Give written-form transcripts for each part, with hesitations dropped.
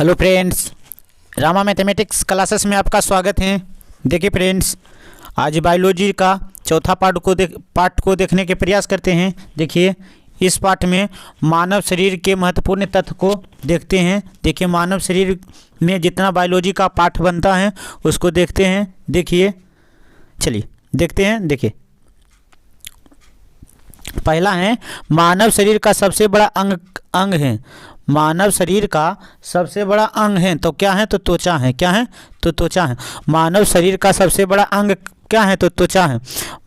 Hello friends, Rama mathematics classes में आपका स्वागत है। देखिए फ्रेंड्स, आज बायोलॉजी का चौथा पार्ट को देखने के प्रयास करते हैं। देखिए, इस पाठ में मानव शरीर के महत्वपूर्ण तथ्य को देखते हैं। देखिए, मानव शरीर में जितना बायोलॉजी का पाठ बनता है उसको देखते हैं। देखिए, चलिए देखते हैं। देखिए, पहला है मानव शरीर का सबसे बड़ा अंग है। मानव शरीर का सबसे बड़ा अंग है तो क्या है? तो त्वचा है। क्या है? तो त्वचा है। मानव शरीर का सबसे बड़ा अंग क्या है? तो त्वचा है।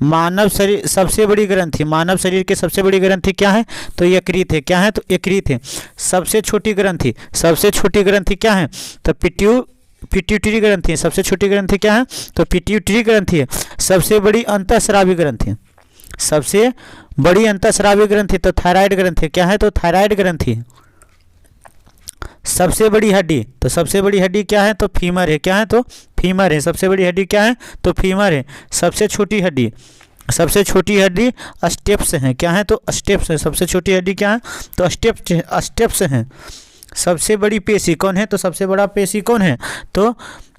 मानव शरीर सबसे बड़ी ग्रंथि, मानव शरीर की सबसे बड़ी ग्रंथि क्या है? तो यकृत है। क्या है? तो यकृत है। सबसे छोटी ग्रंथि, सबसे छोटी ग्रंथि क्या है? तो पिट्यूटरी ग्रंथि है। सबसे छोटी ग्रंथि क्या है? तो पिट्यूटरी ग्रंथि है। सबसे बड़ी अंतःस्रावी ग्रंथि है। सबसे बड़ी अंतःस्रावी ग्रंथि तो थायराइड ग्रंथि। क्या है? तो थायराइड ग्रंथि है। सबसे बड़ी हड्डी, तो सबसे बड़ी हड्डी क्या है? तो फीमर है। क्या है? तो फीमर है। सबसे बड़ी हड्डी क्या है? तो फीमर है। सबसे छोटी हड्डी, सबसे छोटी हड्डी स्टेप्स है। क्या है? तो स्टेप्स है। सबसे छोटी हड्डी क्या है? तो स्टेप्स हैं। सबसे बड़ी पेशी कौन है? तो सबसे बड़ा पेशी कौन है? तो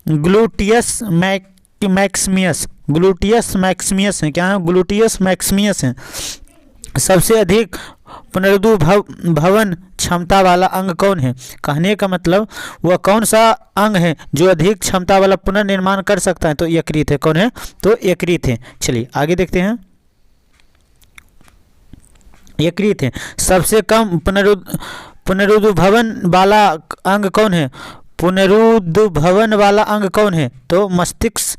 ग्लूटियस मैक्सिमियस, ग्लूटियस मैक्सिमियस है। क्या है? ग्लूटियस मैक्सिमियस है। सबसे अधिक पुनरुद्भवन क्षमता वाला अंग कौन है? कहने का मतलब वह कौन सा अंग है जो अधिक क्षमता वाला पुनर्निर्माण कर सकता है? तो यकृत है। कौन है? तो यकृत है। चलिए आगे देखते हैं। यकृत है। सबसे कम पुनरुद्भवन वाला अंग कौन है? पुनरुद्भवन वाला अंग कौन है? तो मस्तिष्क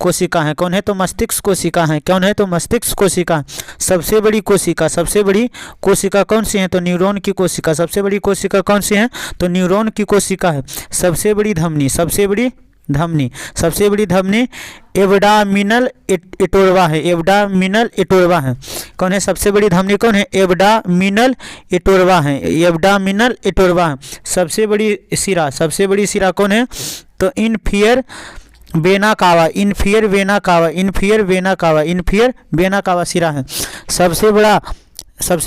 कोशिका है। कौन है? तो मस्तिष्क कोशिका है। कौन है? तो मस्तिष्क कोशिका। सबसे बड़ी कोशिका, सबसे बड़ी कोशिका कौन सी है? तो न्यूरॉन की कोशिका। सबसे बड़ी कोशिका कौन सी है? तो न्यूरॉन की कोशिका है। सबसे बड़ी धमनी, सबसे बड़ी धमनी, सबसे बड़ी धमनी एब्डामिनल एटोरवा है। एब्डामिनल एटोरवा है। कौन है? सबसे बड़ी धमनी कौन है? एब्डामिनल एटोरवा है। एब्डामिनल एटोरवा है। सबसे बड़ी सिरा, सबसे बड़ी सिरा कौन है? तो inferior vena cava, inferior vena cava, inferior vena cava, inferior vena cava सिरा है। सबसे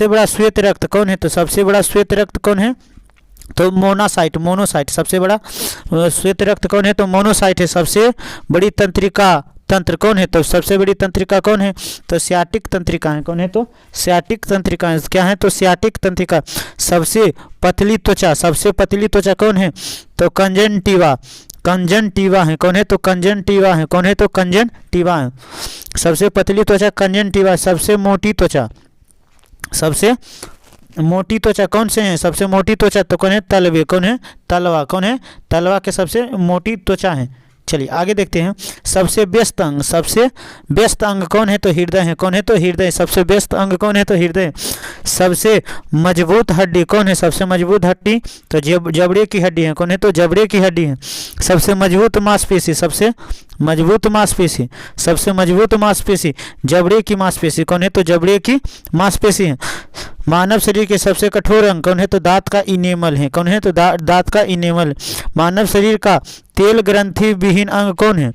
बड़ा श्वेत रक्त कौन है? तो सबसे बड़ा श्वेत रक्त कौन है? तो मोनोसाइट, मोनोसाइट। सबसे बड़ा श्वेत रक्त कौन है? तो मोनोसाइट है। सबसे बड़ी तंत्र कौन है? तो सबसे बड़ी तंत्रिका कौन है? तो सियाटिक तंत्रिका है। कौन है? तो सियाटिक तंत्रिका है। क्या है? तो सियाटिक तंत्रिका। सबसे पतली त्वचा, सबसे पतली त्वचा कौन है? तो कंजंटिवा, कंजंटिवा है। कौन है? तो कंजंटिवा है। कौन है? तो कंजंटिवा है। सबसे पतली त्वचा कंजंटिवा। सबसे मोटी त्वचा, सबसे मोटी त्वचा कौन से हैं? सबसे मोटी त्वचा तो कौन है? तलवे। कौन है? तलवा। कौन है? तलवा के सबसे मोटी त्वचा है। चलिए आगे देखते हैं। सबसे व्यस्त अंग, सबसे व्यस्त अंग कौन है? तो हृदय है। कौन है? तो हृदय। सबसे व्यस्त अंग कौन है? तो हृदय। सबसे मजबूत हड्डी कौन है? सबसे मजबूत हड्डी तो जबड़े की हड्डी है। कौन है? तो जबड़े की हड्डी है। सबसे मजबूत मांसपेशी, सबसे मजबूत मांसपेशी, सबसे मजबूत मांसपेशी जबड़े की मांसपेशी। कौन है? तो जबड़े की मांसपेशी है। मानव शरीर के सबसे कठोर अंग कौन है? तो दांत का इनेमल है। कौन है? तो दांत का इनेमल। मानव शरीर का तेल ग्रंथि विहीन अंग कौन है?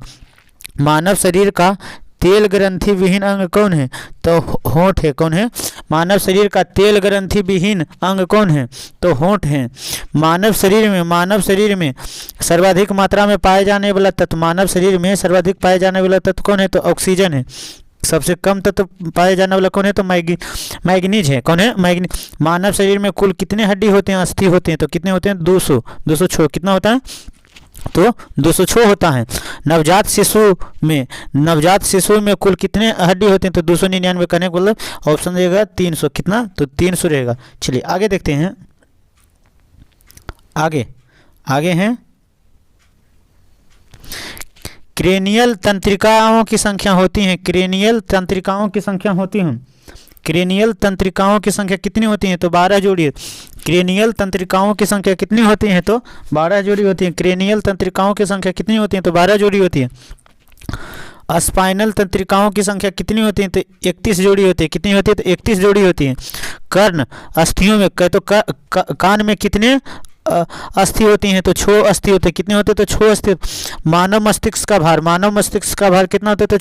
मानव शरीर का तेल ग्रंथि विहीन अंग कौन है? तो होंठ है। कौन है? मानव शरीर का तेल ग्रंथि विहीन अंग कौन है? तो होंठ है। मानव शरीर में सर्वाधिक मात्रा में पाए जाने वाला तत्व, मानव शरीर में सर्वाधिक पाए जाने वाला तत्व कौन है? तो ऑक्सीजन है। सबसे कम तत्व पाए जाने वाला कौन है? तो मैग्नीज है। कौन है? मैग्नीज। मानव शरीर में कुल कितने हड्डी होते हैं? अस्थि होते हैं। तो कितने होते हैं? 200, 206। कितना होता है? तो 206 होता है। नवजात शिशु में कुल कितने हड्डी होते हैं? तो 299। करने का मतलब ऑप्शन रहेगा 300। कितना? तो 300 रहेगा। चलिए आगे देखते हैं। आगे हैं क्रेनियल तंत्रिकाओं की संख्या होती है। क्रेनियल तंत्रिकाओं की संख्या होती है। क्रेनियल तंत्रिकाओं की संख्या कितनी होती है? तो 12 जोड़ी। क्रेनियल तंत्रिकाओं की संख्या कितनी होती है? तो 12 जोड़ी होती है। क्रेनियल तंत्रिकाओं की संख्या कितनी होती है? तो 12 जोड़ी होती है। स्पाइनल तंत्रिकाओं की संख्या कितनी होती है? तो 31 जोड़ी होती है। कितनी होती है? तो 31 जोड़ी होती है। कर्ण अस्थियों में तो कान में कितने अस्थि होती हैं? तो 6 अस्थि होते हैं। कितने होते हैं? तो 6 अस्थि। मानव मस्तिष्क का भार, मानव मस्तिष्क का भार कितना होता है? तो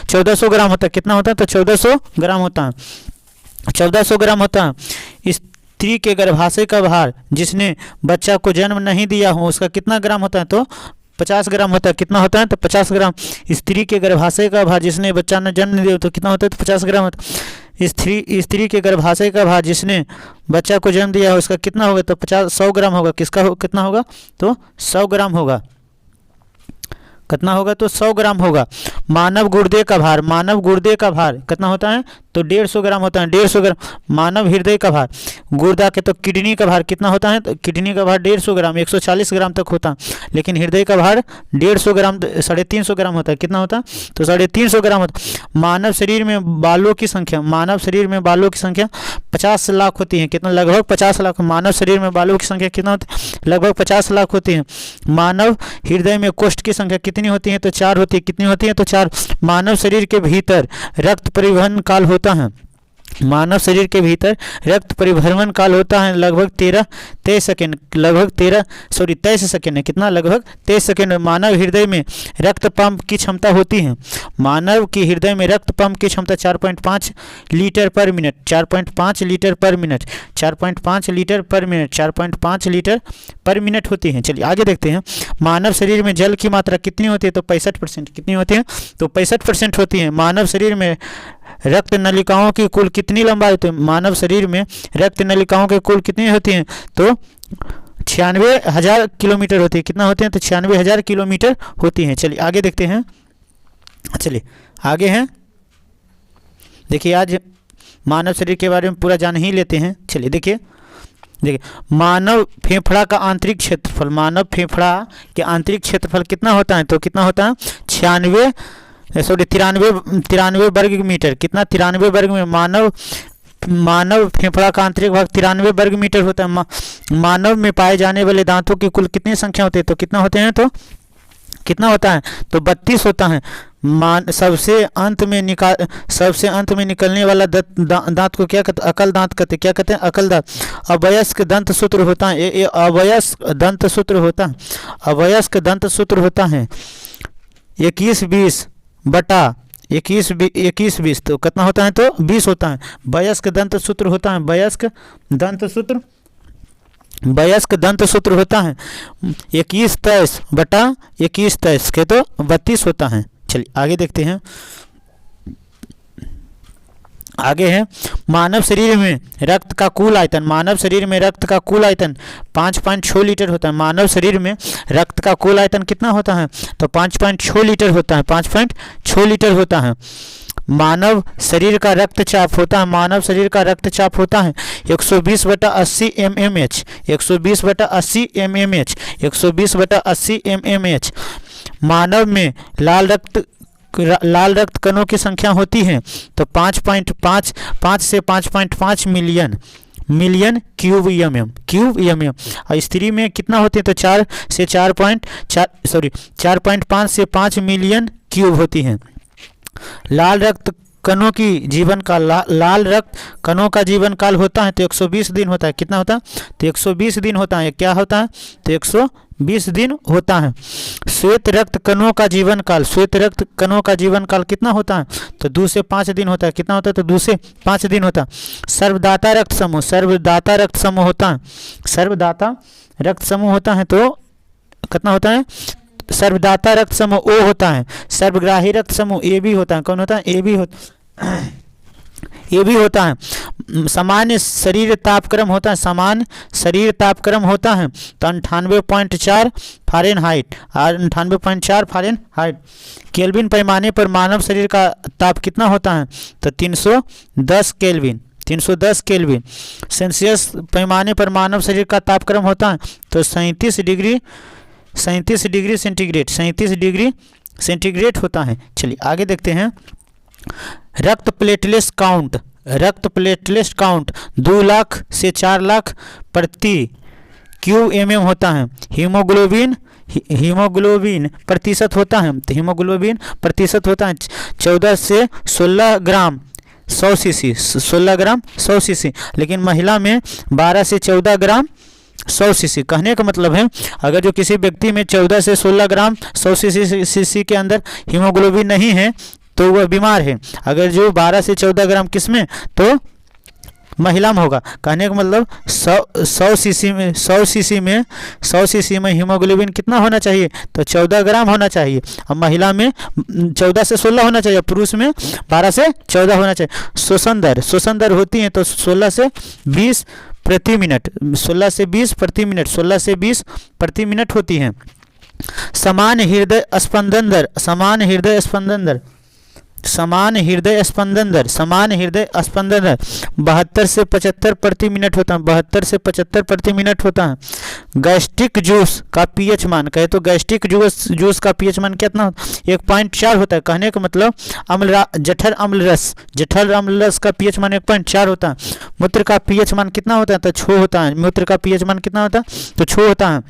1400 ग्राम होता है। कितना होता है? तो 1400 ग्राम होता है। 1400 ग्राम होता है। इस स्त्री के गर्भाशय का भार जिसने बच्चा को जन्म नहीं दिया हो उसका कितना ग्राम होता है? तो 50 ग्राम होता है। कितना होता है? तो 50 ग्राम। स्त्री के गर्भाशय का भार जिसने बच्चा ने जन्म नहीं दिया तो कितना होता है? तो 50 ग्राम होता है। स्त्री के गर्भाशय का भार जिसने बच्चा को जन्म दिया हो उसका कितना होगा? तो 100 ग्राम होगा। किसका कितना होगा? तो 100 ग्राम होगा। कितना होगा? तो 100 ग्राम होगा। मानव गुर्दे का भार, मानव गुर्दे का भार कितना होता है? तो 150 ग्राम होता है। 150 ग्राम। मानव हृदय का भार, गुर्दा के तो किडनी का भार कितना होता है? तो किडनी का भार 150 ग्राम, 140 ग्राम तक होता है। लेकिन हृदय का भार 150 ग्राम, 350 ग्राम होता है। कितना होता है? तो 350 ग्राम होता है। मानव शरीर में बालों की संख्या, मानव शरीर में बालों की संख्या 50 लाख होती है। कितना? लगभग 50 लाख। मानव शरीर में बालों की संख्या कितना होती है? लगभग 50 लाख होती है। मानव हृदय में कोष्ठ की संख्या कितनी होती है? तो 4 होती है। कितनी होती है? तो 4। मानव शरीर के भीतर रक्त परिवहन काल होता है, मानव शरीर के भीतर रक्त परिभ्रमण काल होता है लगभग 23 सेकेंड, लगभग 23 सेकेंड है। कितना? लगभग 23 सेकेंड। मानव हृदय में रक्त पंप की क्षमता होती है, मानव की हृदय में रक्त पंप की क्षमता 4.5 लीटर पर मिनट, 4.5 लीटर पर मिनट, 4.5 लीटर पर मिनट, 4.5 लीटर पर मिनट होती है। चलिए आगे देखते हैं। मानव शरीर में जल की मात्रा कितनी होती है? तो 65%। कितनी होती है? तो 65% होती है। मानव शरीर में रक्त नलिकाओं की कुल कितनी लंबाई होती है? मानव शरीर में रक्त नलिकाओं की कुल कितनी होती हैं? तो 96,000 किलोमीटर होती है। कितना होते हैं? तो 96,000 किलोमीटर होती हैं। चलिए आगे देखते हैं। चलिए आगे हैं, देखिए आज मानव शरीर के बारे में पूरा जान ही लेते हैं। चलिए देखिए मानव फेफड़ा का आंतरिक क्षेत्रफल, मानव फेफड़ा के आंतरिक क्षेत्रफल कितना होता है? तो कितना होता है? 93 वर्ग मीटर। कितना? 93 वर्ग में। मानव फेफड़ा का आंतरिक भाग 93 वर्ग मीटर होता है। मानव में पाए जाने वाले दांतों की कुल कितनी संख्या होती है? तो कितना होते हैं? तो कितना होता है? तो 32 होता है। सबसे अंत में निकलने वाला दांत को क्या कहते हैं? अकल दांत कहते हैं। क्या कहते हैं? अकल दांत। अवयस्क दंत सूत्र होता है। ये अवयस्क दंत सूत्र होता है। अवयस्क दंत सूत्र होता है 21-20 बटा 21-20। तो कितना होता है? तो 20 होता है। वयस्क दंत सूत्र होता है, वयस्क दंत सूत्र होता है 21-23 बटा 21-23 के तो 32 होता है। चलिए आगे देखते हैं। आगे है मानव शरीर में रक्त का कुल आयतन, मानव शरीर में रक्त का कुल आयतन 5.6 लीटर होता है। मानव शरीर में रक्त का कुल आयतन कितना होता है? तो 5.6 लीटर होता है। 5.6 लीटर होता है। मानव शरीर का रक्तचाप होता है, मानव शरीर का रक्तचाप होता है 120/80 mmH, 120/80 mmH, 120/80 mmH। मानव में लाल रक्त कणों की संख्या होती है तो 5 से 5.5 मिलियन क्यूब एम। और स्त्री में कितना होते हैं? तो 4.5 से 5 मिलियन क्यूब होती हैं। लाल रक्त कणों का जीवन काल होता है तो 120 दिन होता है। कितना होता है? तो 120 दिन होता है। क्या होता है? तो 120 दिन होता है। श्वेत रक्त कणों का जीवन काल कितना होता है? तो 2 से 5 दिन होता है। कितना होता है? तो 2 से 5 दिन होता है। सर्वदाता रक्त समूह होता है तो कितना होता है? सर्वदाता रक्त समूह O होता है। सर्वग्राही रक्त समूह AB होता है। कौन होता है? AB होता है। सामान्य शरीर तापक्रम होता है, सामान्य शरीर तापक्रम होता है तो 98.4 फ़ारेनहाइट, 98.4 फ़ारेनहाइट। केल्विन पैमाने पर मानव शरीर का ताप कितना होता है? तो 310 केल्विन, 310 केल्विन। सेल्सियस पैमाने पर मानव शरीर का तापक्रम होता है तो 37 डिग्री सेंटीग्रेड होता है। चलिए आगे देखते हैं। रक्त प्लेटलेट्स काउंट 2 लाख से 4 लाख प्रति क्यूब mm होता है। हीमोग्लोबिन प्रतिशत होता है तो हीमोग्लोबिन प्रतिशत होता है 14 से 16 ग्राम 100 सीसी, 16 ग्राम 100 सीसी। लेकिन महिला में 12 से 14 ग्राम 100 सीसी। कहने का मतलब है अगर जो किसी व्यक्ति में 14 से 16 ग्राम 100 सीसी के अंदर हीमोग्लोबिन नहीं है तो वह बीमार है। अगर जो 12 से 14 ग्राम किस में? तो महिला में होगा। कहने का मतलब 100 सीसी में हीमोग्लोबिन कितना होना चाहिए, तो 14 ग्राम होना चाहिए। अब महिला में 14 से 16 होना चाहिए, पुरुष में 12 से 14 होना चाहिए। श्वसन दर होती है तो 16 से 20 प्रति मिनट, 16 से 20 प्रति मिनट, 16 से 20 प्रति मिनट होती हैं। समान हृदय स्पंदन दर, समान हृदय स्पंदन दर 72 से 75 प्रति मिनट होता है, 72 से 75 प्रति मिनट होता है। गैस्ट्रिक जूस का पीएच मान, कहे तो गैस्ट्रिक जूस का पीएच मान कितना होता है, 1.4 होता है। कहने का मतलब जठर अम्ल रस का पीएच मान 1.4 होता है। मूत्र का पीएच मान कितना होता है, तो 6 होता है। मूत्र का पीएच मान कितना होता है, तो 6 होता है।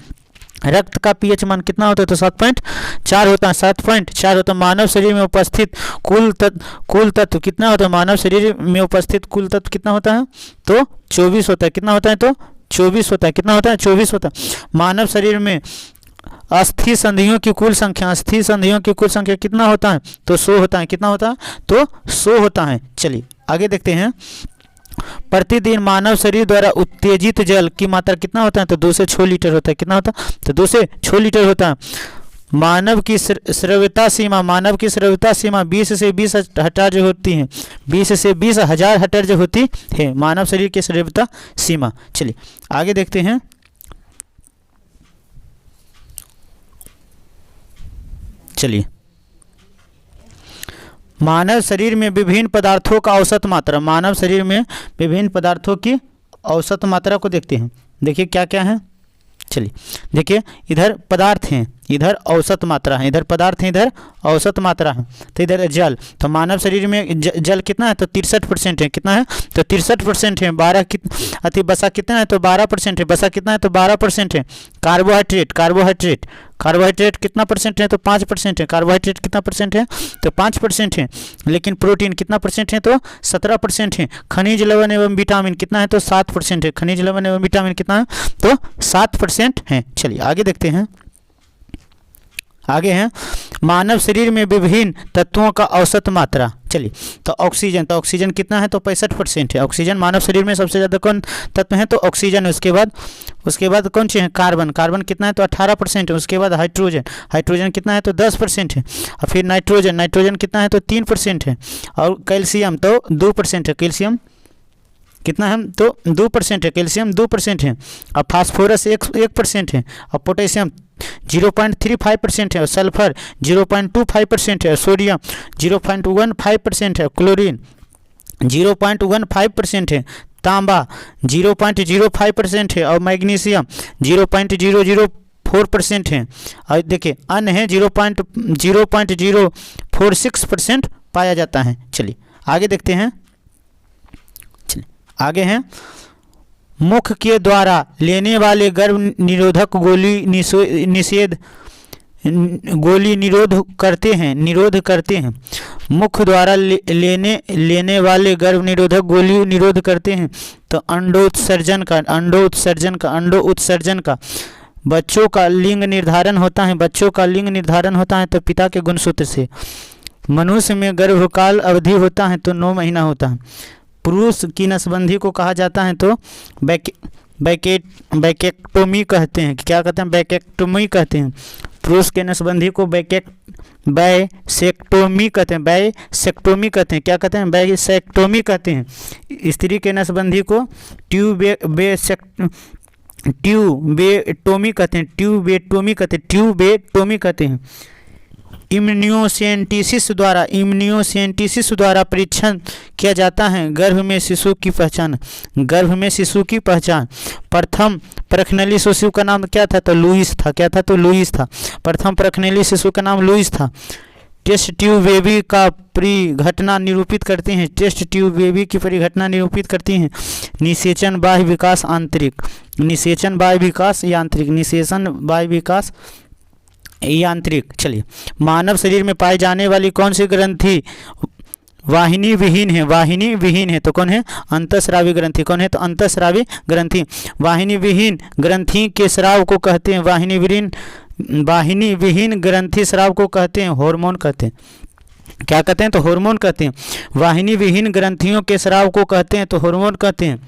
रक्त का पीएच मान कितना होता है, तो 7.4 होता है, 7.4 होता है। मानव शरीर में उपस्थित कुल तत्व कितना होता है, मानव शरीर में उपस्थित कुल तत्व कितना होता है, तो 24 होता है। कितना होता है, तो 24 होता है। कितना होता है, 24 होता है। मानव शरीर में अस्थि संधियों की कुल संख्या कितना होता है, तो 100 होता है। कितना होता है, तो 100 होता है। चलिए आगे देखते हैं। प्रतिदिन मानव शरीर द्वारा उत्तेजित जल की मात्रा कितना होता है, तो 2 से 6 लीटर होता है। कितना होता है, तो 2 से 6 लीटर होता है। मानव की स्रव्यता सीमा 20 से 20 हर्ट्ज होती है, 20 से 20 हजार हर्ट्ज होती है मानव शरीर की स्रव्यता सीमा। चलिए आगे देखते हैं। चलिए मानव शरीर में विभिन्न पदार्थों का औसत मात्रा, मानव शरीर में विभिन्न पदार्थों की औसत मात्रा को देखते हैं। देखिए क्या क्या है। चलिए देखिए, इधर पदार्थ हैं, इधर औसत मात्रा है, इधर पदार्थ है, इधर औसत मात्रा है। तो इधर जल, तो मानव शरीर में जल कितना है, तो 63% है। कितना है, तो 63% है। बसा कितना है, तो 12% है। बसा कितना है, तो 12% है। कार्बोहाइड्रेट कितना परसेंट है, तो 5% है। कार्बोहाइड्रेट कितना परसेंट है, तो 5% है। लेकिन प्रोटीन कितना परसेंट है, तो 17% है। खनिज लवण एवं विटामिन कितना है, तो 7% है। खनिज लवण एवं विटामिन कितना है, तो 7% है। चलिए आगे देखते हैं। आगे हैं मानव शरीर में विभिन्न तत्वों का औसत मात्रा। चलिए तो ऑक्सीजन कितना है, तो 65% है। ऑक्सीजन मानव शरीर में सबसे ज़्यादा कौन तत्व है, तो ऑक्सीजन है। उसके बाद कौन सी है, कार्बन कितना है, तो 18% है। उसके बाद हाइड्रोजन कितना है, तो 10% है। और फिर नाइट्रोजन कितना है, तो 3% है। और कैल्शियम तो 2% है। कैल्शियम कितना है, तो 2% है। कैल्शियम 2% है। और फास्फोरस 1% है। और पोटेशियम 0.35% है। और सल्फर 0.25% है। सोडियम 0.15% है। क्लोरीन 0.15% है। तांबा 0.05% है। और मैग्नीशियम 0.004% है। और देखिए अन्य है 0.046% पाया जाता है। चलिए आगे देखते हैं। आगे हैं मुख के द्वारा लेने वाले गर्भ निरोधक गोली निरोध करते हैं। मुख द्वारा लेने वाले गर्भ निरोधक गोली निरोध करते हैं। तो अंडोत्सर्जन का बच्चों का लिंग निर्धारण होता है तो पिता के गुणसूत्र से। मनुष्य में गर्भकाल अवधि होता है तो 9 महीना होता है। पुरुष की नसबंदी को कहा जाता है तो बैकेक्टोमी कहते हैं। क्या कहते हैं, बैकेक्टोमी कहते हैं। पुरुष के नसबंदी को बैसेक्टोमी कहते हैं। क्या कहते हैं, बैसेक्टोमी कहते हैं। स्त्री के नसबंदी को ट्यूबेटोमी कहते हैं। इम्यूनोसेंटेसिस द्वारा परीक्षण किया जाता है गर्भ में शिशु की पहचान। प्रथम प्रखनली शिशु का नाम क्या था, तो लुईस था। प्रथम प्रखनली शिशु का नाम लुईस था। टेस्ट ट्यूब बेबी का परिघटना निरूपित करते हैं। निषेचन बाह्य विकास यांत्रिक। चलिए मानव शरीर में पाई जाने वाली कौन सी ग्रंथि वाहिनी विहीन है, तो कौन है, अंतःस्रावी ग्रंथि। तो अंतःस्रावी ग्रंथि। वाहिनी विहीन ग्रंथि के स्राव को कहते हैं वाहिनी विहीन ग्रंथि स्राव को कहते हैं हार्मोन कहते हैं। क्या कहते हैं? तो हार्मोन कहते हैं। वाहिनी विहीन ग्रंथियों के स्राव को कहते हैं तो हार्मोन कहते हैं।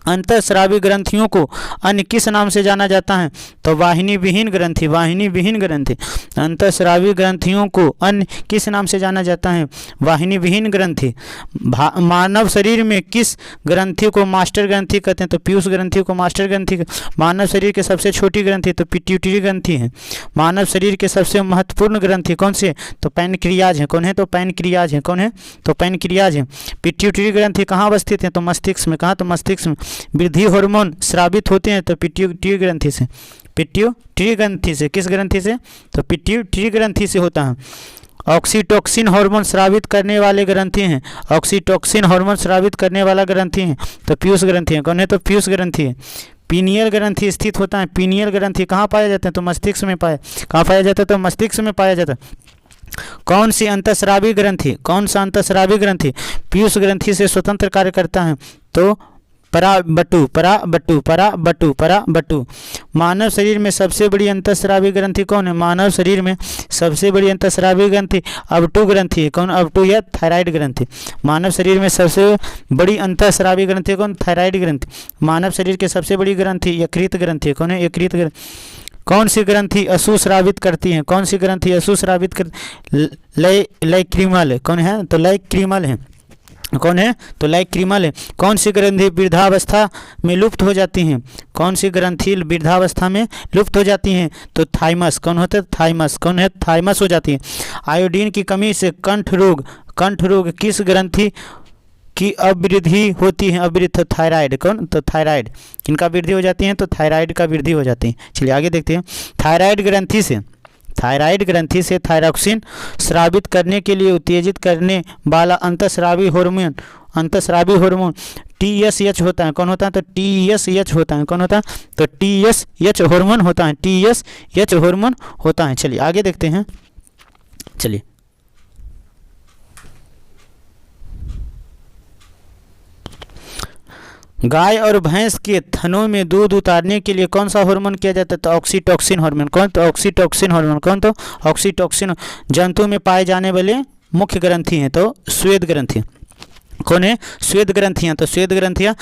अंतःस्रावी ग्रंथियों को अन्य किस नाम से जाना जाता है? तो वाहिनी विहीन ग्रंथि, वाहिनी विहीन ग्रंथि। अंतःस्रावी ग्रंथियों को अन्य किस नाम से जाना जाता है? वाहिनी विहीन ग्रंथि। मानव शरीर में किस ग्रंथि को मास्टर ग्रंथि कहते हैं? तो पीयूष ग्रंथि को मास्टर ग्रंथि। मानव शरीर की सबसे छोटी ग्रंथि तो पिट्यूटरी ग्रंथि है। मानव शरीर के सबसे महत्वपूर्ण ग्रंथि कौन से? तो पैनक्रियाज है। कौन है? तो पैनक्रियाज है। कौन है? तो पैनक्रियाज है। पिट्यूटरी ग्रंथि कहाँ अवस्थित है? तो मस्तिष्क में। कहाँ? तो मस्तिष्क में। वृद्धि हार्मोन स्रावित होते हैं तो पिट्यूटरी ग्रंथि से। पिट्यूटरी ग्रंथि से। किस ग्रंथि से? तो पिट्यूटरी ग्रंथि से होता है। ऑक्सीटोसिन हार्मोन स्रावित करने वाले ग्रंथि हैं। ऑक्सीटोसिन हार्मोन स्रावित करने वाला ग्रंथि है तो पीयूष ग्रंथि है। कौन है? तो पीयूष ग्रंथि है। पीनियल ग्रंथि स्थित होता है। पीनियल ग्रंथि कहाँ पाया जाता है? तो मस्तिष्क में पाया। कहाँ पाया जाता है? तो मस्तिष्क में पाया जाता है। कौन सी अंतःस्रावी ग्रंथि, कौन सा अंतःस्रावी ग्रंथि पीयूष ग्रंथि से स्वतंत्र कार्य करता है? तो पराबट्टू, पराबट्टू, पराबट्टू, पराबट्टू। मानव शरीर में सबसे बड़ी अंतःस्रावी ग्रंथि कौन है? मानव शरीर में सबसे बड़ी अंतःस्रावी ग्रंथि अवटू ग्रंथि है। कौन? अवटू या थायराइड ग्रंथि। मानव शरीर में सबसे बड़ी अंतःस्रावी ग्रंथि कौन? थायराइड ग्रंथि। मानव शरीर की सबसे बड़ी ग्रंथि यकृत ग्रंथि है। कौन है? यकृत ग्रंथि। कौन सी ग्रंथि अशुस्रावित करती है? कौन सी ग्रंथि अशुस्रावित कर? लाइक्रीमल है। कौन है? तो लाइक्रीमल है। कौन है? तो लाइक्रीमल है। कौन सी ग्रंथि वृद्धावस्था में लुप्त हो जाती हैं? कौन सी ग्रंथि वृद्धावस्था में लुप्त हो जाती हैं? तो थाइमस। कौन होता है? थाइमस। कौन है? थाइमस हो जाती है। आयोडीन की कमी से कंठ रोग किस ग्रंथि की अवृद्धि होती है? अवृद्धि तो थायराइड। कौन? तो थायराइड। किनका वृद्धि हो जाती है? तो थायराइड का वृद्धि हो जाती है। चलिए आगे देखते हैं। थायराइड ग्रंथि से थायरॉक्सिन स्रावित करने के लिए उत्तेजित करने वाला अंतःस्रावी हार्मोन TSH होता है। कौन होता है? तो TSH होता है। कौन होता है? तो TSH हार्मोन होता है। TSH हार्मोन होता है। चलिए आगे देखते हैं। चलिए गाय और भैंस के थनों में दूध उतारने के लिए कौन सा हार्मोन किया जाता है? तो ऑक्सीटोसिन हार्मोन। कौन? तो ऑक्सीटोसिन हार्मोन। कौन? तो ऑक्सीटोसिन। जंतु में पाए जाने वाले मुख्य ग्रंथि हैं तो श्वेत ग्रंथि। कौन है? श्वेत ग्रंथियाँ। तो श्वेत ग्रंथियाँ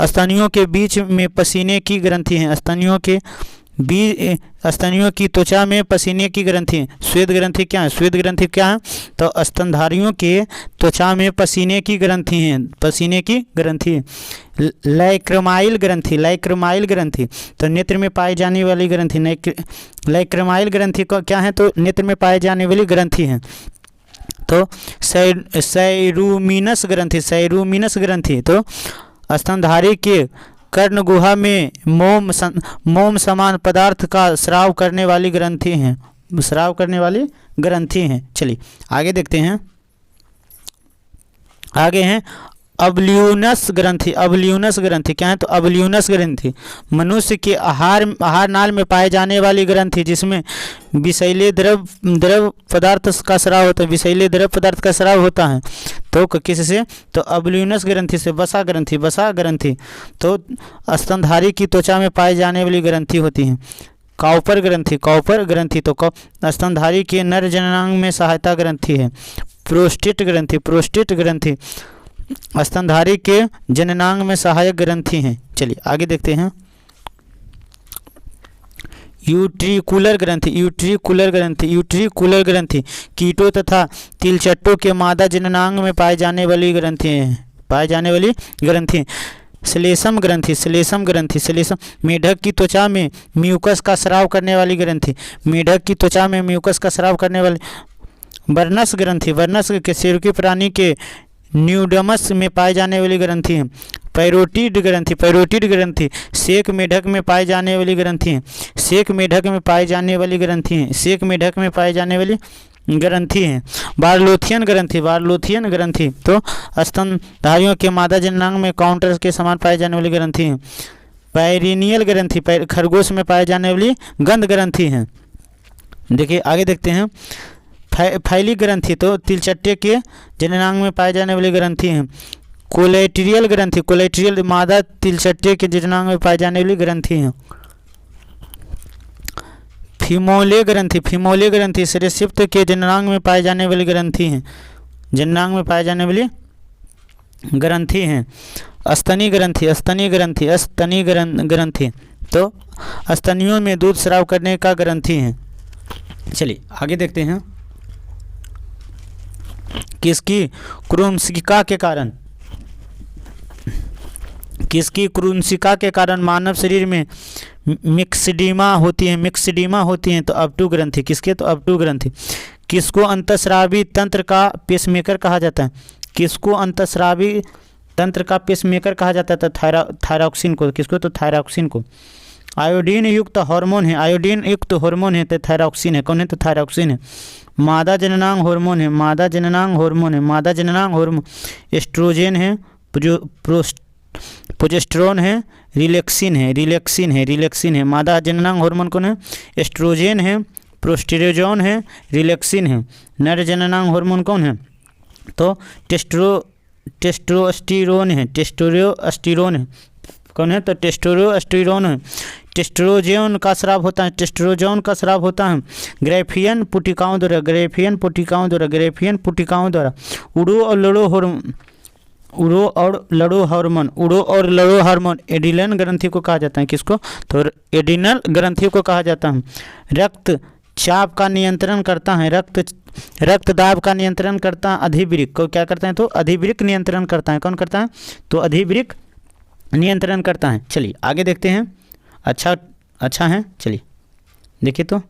स्तनियों के बीच में पसीने की ग्रंथि हैं। स्तनियों की त्वचा में पसीने की ग्रंथि है। श्वेत ग्रंथि क्या है? श्वेत ग्रंथि क्या है? तो स्तनधारियों के त्वचा में पसीने की ग्रंथि हैं। पसीने की ग्रंथि है। लाइक्रोमाइल ग्रंथि तो नेत्र में पाई जाने वाली ग्रंथि। लाइक्रोमाइल ग्रंथि को क्या है? तो नेत्र में पाई जाने वाली ग्रंथि है। तो सैरूमिनस ग्रंथि तो स्तनधारी के कर्ण गुहा में मोम समान पदार्थ का स्राव करने वाली ग्रंथि हैं। चलिए आगे देखते हैं। आगे हैं अबल्यूनस ग्रंथि। क्या है? तो अबल्यूनस ग्रंथि मनुष्य के आहार नाल में पाए जाने वाली ग्रंथि जिसमें विषैले द्रव पदार्थ का स्राव होता है। विषैले द्रव पदार्थ का स्राव होता है तो किससे? तो अबल्यूनस ग्रंथि से। वसा ग्रंथि तो स्तनधारी की त्वचा में पाए जाने वाली ग्रंथि होती है। कॉपर ग्रंथि तो स्तनधारी के नर जननांग में सहायता ग्रंथि है। प्रोस्टेट ग्रंथि स्तनधारी के जननांग में सहायक ग्रंथि हैं। चलिए आगे देखते हैं। यूट्रिकुलर ग्रंथि कीटों तथा तिलचट्टों के मादा जननांग में पाए जाने वाली ग्रंथि। श्लेषम ग्रंथि मेढक की त्वचा में म्यूकस का स्राव करने वाली ग्रंथि। वर्नस के सेरुकी प्राणी के न्यूडमस में पाए जाने वाली ग्रंथि है। पैरोटिड ग्रंथि शेक मेढक में पाए जाने वाली ग्रंथि है। बारलोथियन ग्रंथि तो स्तनधारियों के मादा जननांग में काउंटर के समान पाए जाने वाली ग्रंथि है। पैरिनियल ग्रंथि खरगोश में पाए जाने वाली गंध ग्रंथि है। देखिए आगे देखते हैं। फैली ग्रंथि तो तिलचट्टे के जननांग में पाए जाने वाली ग्रंथि हैं। कोलेट्रियल मादा तिलचट्टे के जननांग में पाए जाने वाली ग्रंथि हैं। फीमोले ग्रंथि, फीमोले ग्रंथि सरीसृप के जननांग में पाए जाने वाली ग्रंथि हैं, जननांग में पाए जाने वाली ग्रंथि हैं। स्तनी ग्रंथि, स्तनी ग्रंथि, स्तनी ग्रंथि तो स्तनियों में दूध स्राव करने का ग्रंथि है। चलिए आगे देखते हैं। किसकी क्रूंसिका के कारण, किसकी क्रूंसिका के कारण मानव शरीर में मिक्सडीमा होती है, मिक्सडीमा होती है तो अपटू ग्रंथि, किसके तो अपटू ग्रंथि। किसको अंतःस्रावी तंत्र का पेसमेकर कहा जाता है, किसको अंतःस्रावी तंत्र का पेसमेकर कहा जाता है तो थायरॉक्सिन को, किसको तो थायरॉक्सिन को। आयोडीन युक्त हार्मोन है, आयोडीन युक्त हार्मोन है तो थायरॉक्सिन है, कौन है तो थायरॉक्सिन है। मादा जननांग हार्मोन है, मादा जननांग हार्मोन है, मादा जननांग हार्मोन एस्ट्रोजन है, प्रोजेस्टेरोन है, रिलैक्सिन है, रिलैक्सिन है, रिलैक्सिन है। मादा जननांग हार्मोन कौन है, एस्ट्रोजन है, प्रोस्टेरोजोन है, रिलैक्सिन है। नर जननांग हार्मोन कौन है तो टेस्टोस्टेरोन है, टेस्टोस्टेरोन है, कौन है तो टेस्टोस्टेरोन है। टेस्टोस्टेरोन का स्राव होता है, टेस्टोस्टेरोन का स्राव होता है ग्रैफियन पुटिकाओं द्वारा, ग्रैफियन पुटिकाओं द्वारा, ग्रैफियन पुटिकाओं द्वारा। उड़ो और लड़ो हार्मोन, उड़ो और लड़ो हार्मोन, उड़ो और लड़ो हार्मोन एडिनल ग्रंथि को कहा जाता है, किसको तो एडिनल ग्रंथि को कहा जाता है। रक्त चाप का नियंत्रण करता है, रक्त दाब का नियंत्रण करता है अधिवृक्क को, क्या करता है तो अधिवृक्क नियंत्रण करता है, कौन करता है तो अधिवृक्क नियंत्रण करता है। चलिए आगे देखते हैं। अच्छा है, चलिए देखिए तो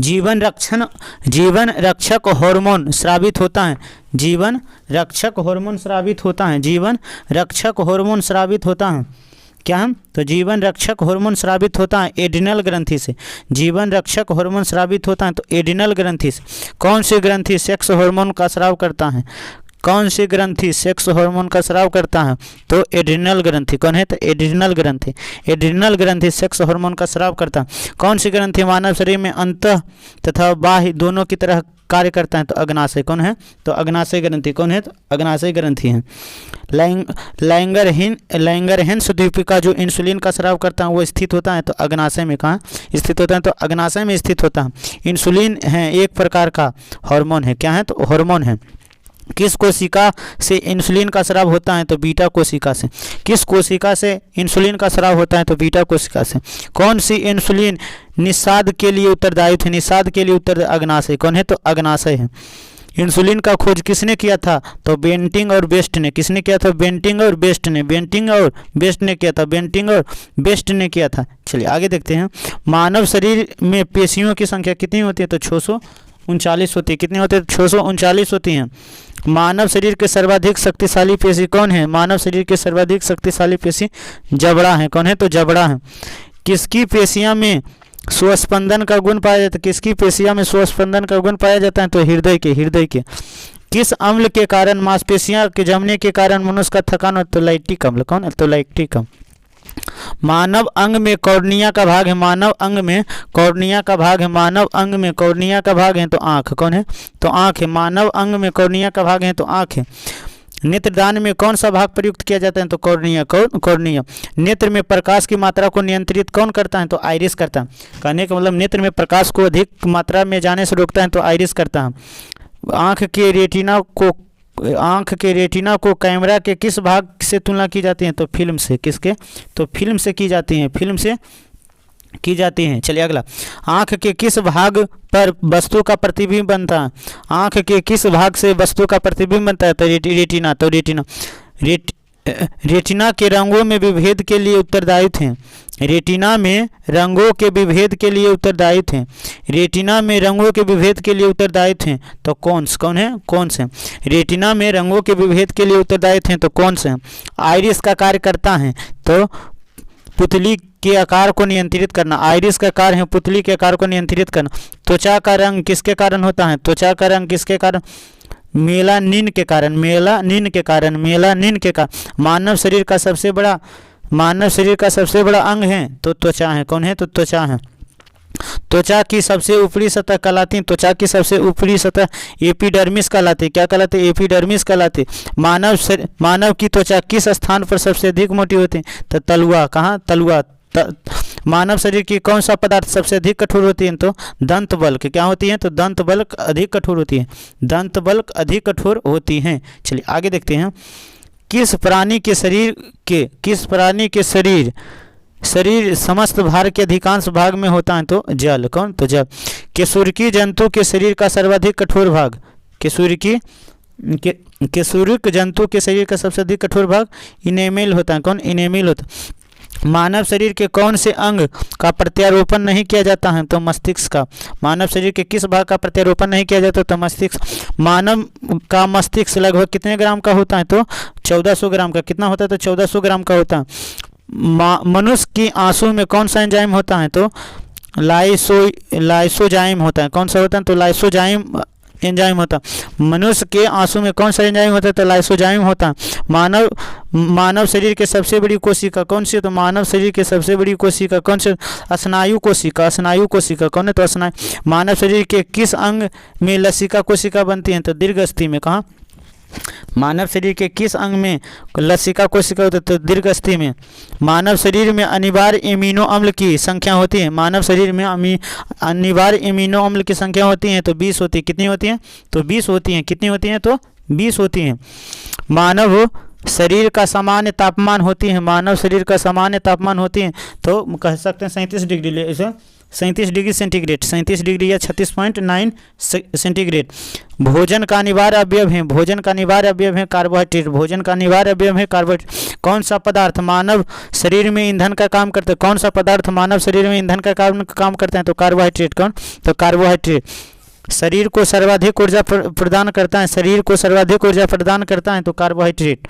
जीवन रक्षक हार्मोन स्रावित होता है, जीवन रक्षक हार्मोन स्रावित होता है, जीवन रक्षक हार्मोन स्रावित होता है क्या हम तो जीवन रक्षक हार्मोन स्रावित होता है एडिनल ग्रंथि से, जीवन रक्षक हार्मोन स्रावित होता है तो एडिनल ग्रंथि से। कौन सी ग्रंथि सेक्स हार्मोन का स्राव करता है, कौन सी ग्रंथि सेक्स हार्मोन का स्राव करता है तो एड्रिनल ग्रंथि, कौन है तो एड्रिनल ग्रंथि, एड्रिनल ग्रंथि सेक्स हार्मोन का स्राव करता है। कौन सी ग्रंथि मानव शरीर में अंतः तथा बाह्य दोनों की तरह कार्य करता है तो अग्नाशय, कौन है तो अग्नाशय ग्रंथि, कौन है तो अग्नाशय ग्रंथि है। लैंगरहैंस द्वीपिका जो इंसुलिन का स्राव करता है वो स्थित होता है तो अग्नाशय में, कहाँ स्थित होता है तो अग्नाशय में स्थित होता है। इंसुलिन है एक प्रकार का हार्मोन है, क्या है तो हार्मोन है। किस कोशिका से इंसुलिन का स्राव होता है तो बीटा कोशिका से, किस कोशिका से इंसुलिन का स्राव होता है तो बीटा कोशिका से। कौन सी इंसुलिन निषाद के लिए उत्तरदायी है, निषाद के लिए उत्तर अग्नाशय, कौन है तो अग्नाशय है। इंसुलिन का खोज किसने किया था तो बेंटिंग और बेस्ट ने, किसने किया था बेंटिंग और बेस्ट ने, बेंटिंग और बेस्ट ने किया था, बेंटिंग और बेस्ट ने किया था। चलिए आगे देखते हैं। मानव शरीर में पेशियों की संख्या कितनी होती है तो 639 होती है, कितनी होती है 639 होती हैं। मानव शरीर के सर्वाधिक शक्तिशाली पेशी कौन है, मानव शरीर के सर्वाधिक शक्तिशाली पेशी जबड़ा है, कौन है तो जबड़ा है। किसकी पेशियां में स्वस्पंदन का गुण पाया जाता है, किसकी पेशियां में स्वस्पंदन का गुण पाया जाता है तो हृदय के, हृदय के। किस अम्ल के कारण मांसपेशियां के जमने के कारण मनुष्य का थकान होता है तो लैक्टिक अम्ल, कौन है तो लैक्टिक अम्ल। मानव अंग में कॉर्निया का भाग है, मानव अंग में कॉर्निया का भाग है, मानव अंग में कॉर्निया का भाग है तो आँख, कौन है तो आँख है। मानव अंग में कॉर्निया का भाग है तो आँख है। नेत्रदान में कौन सा भाग प्रयुक्त किया जाता है तो कॉर्निया, कॉर्निया। नेत्र में प्रकाश की मात्रा को नियंत्रित कौन करता है तो आइरिस करता है। कहने का मतलब नेत्र में प्रकाश को अधिक मात्रा में जाने से रोकता है तो आइरिस करता है। आँख के रेटिना को कैमरा के किस भाग से तुलना की जाती है तो फिल्म से, किसके तो फिल्म से की जाती हैं, फिल्म से की जाती हैं। चलिए अगला। आँख के किस भाग पर वस्तु का प्रतिबिंब बनता है, आँख के किस भाग से वस्तु का प्रतिबिंब बनता है तो रेटिना, तो रेटिना के रंगों में विभेद के लिए उत्तरदायी थे, रेटिना में रंगों के विभेद के लिए उत्तरदायी थे, रेटिना में रंगों के विभेद के लिए उत्तरदायी थे तो कौन है कौन से, रेटिना में रंगों के विभेद के लिए उत्तरदायी थे तो कौन से। आइरिस का कार्य करता है तो पुतली के आकार को नियंत्रित करना, आइरिस का कार्य है पुतली के आकार को नियंत्रित करना। त्वचा का रंग किसके कारण होता है, त्वचा का रंग किसके कारण, मेलानिन के कारण, मेलानिन के कारण, मेलानिन के कारण। मानव शरीर का सबसे बड़ा अंग है तो त्वचा है, कौन है तो त्वचा है। त्वचा की सबसे ऊपरी सतह कहलाती है, त्वचा की सबसे ऊपरी सतह एपिडर्मिस कहलाती है, क्या कहलाती है एपिडर्मिस कहलाती है। मानव की त्वचा किस स्थान पर सबसे अधिक मोटी होती है तो तलुआ, कहाँ तलुआ। मानव शरीर की कौन सा पदार्थ सबसे अधिक कठोर होती है? तो दंत बल्क। क्या होती है? तो दंत बल्क अधिक कठोर होती है, दंत बल्क अधिक कठोर होती हैं। चलिए आगे देखते हैं। किस प्राणी के शरीर समस्त भार के अधिकांश भाग में होता है? तो जल। कौन? तो जल। केसुरकी जंतु के शरीर का सर्वाधिक कठोर भाग, केसुरकी जंतु के शरीर का सबसे अधिक कठोर भाग इनेमिल होता है। कौन? इनेमिल होता है। मानव शरीर के कौन से अंग का प्रत्यारोपण नहीं किया जाता है? तो मस्तिष्क का। मानव शरीर के किस भाग का प्रत्यारोपण नहीं किया जाता? तो मस्तिष्क। मानव का मस्तिष्क लगभग कितने ग्राम का होता है? तो 1400 ग्राम का। कितना होता है? तो 1400 ग्राम का होता है। मनुष्य की आंसू में कौन सा एंजाइम होता है? तो लाइसोजाइम होता है। कौन सा होता है? तो लाइसोजाइम एंजाइम होता है। मनुष्य के आंसू में कौन सा एंजाइम होता है? तो लाइसोजाइम होता है। मानव शरीर के सबसे बड़ी कोशिका कौन सी है? तो मानव शरीर के सबसे बड़ी कोशिका कौन सी? स्नायु कोशिका। स्नायु कोशिका कौन है? तो स्नायु। मानव शरीर के किस अंग में लसिका कोशिका बनती है? तो दीर्घस्थि में। कहाँ? मानव शरीर के किस अंग में लसिका कोशिका होती है? तो दीर्घस्थि में। मानव शरीर में अनिवार्य एमिनो अम्ल की संख्या होती है। मानव शरीर में अनिवार्य एमिनो अम्ल की संख्या होती है तो 20 होती है। कितनी होती है? तो 20 होती हैं। कितनी होती हैं? तो 20 होती हैं। मानव शरीर का सामान्य तापमान होती है। मानव शरीर का सामान्य तापमान होती है तो कह सकते हैं 37 डिग्री। ले इसे 37 डिग्री सेंटीग्रेड, 37 डिग्री या 36.9 सेंटीग्रेड। भोजन का अनिवार्य अवयव है। भोजन का अनिवार्य अवयव है कार्बोहाइड्रेट। भोजन का अनिवार्य अवयव है कार्बोहाइड्रेट। कौन सा पदार्थ मानव शरीर में ईंधन का काम करता है? कौन सा पदार्थ मानव शरीर में ईंधन का काम करता है? तो कार्बोहाइड्रेट। कौन? तो कार्बोहाइड्रेट। शरीर को सर्वाधिक ऊर्जा प्रदान करता है। शरीर को सर्वाधिक ऊर्जा प्रदान करता है तो कार्बोहाइड्रेट।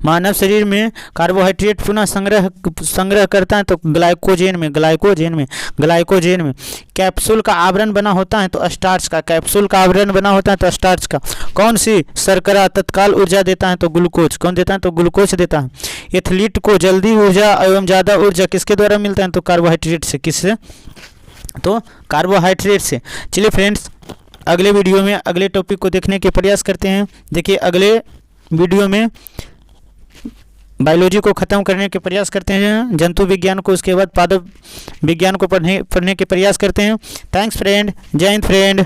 मानव शरीर में कार्बोहाइड्रेट पुनः संग्रह करता है तो ग्लाइकोजेन में। कैप्सूल का आवरण बना होता है तो स्टार्च का। कैप्सूल का आवरण बना होता है तो स्टार्च का। कौन सी शर्करा तत्काल ऊर्जा देता है? तो ग्लूकोज। कौन देता है? तो ग्लूकोज देता है। एथलीट को जल्दी ऊर्जा एवं ज़्यादा ऊर्जा किसके द्वारा मिलता है? तो कार्बोहाइड्रेट से। किससे? तो कार्बोहाइड्रेट से। चलिए फ्रेंड्स, अगले वीडियो में अगले टॉपिक को देखने के प्रयास करते हैं। देखिए अगले वीडियो में बायोलॉजी को ख़त्म करने के प्रयास करते हैं, जंतु विज्ञान को, उसके बाद पादप विज्ञान को पढ़ने के प्रयास करते हैं। Thanks friend. जय हिंद फ्रेंड।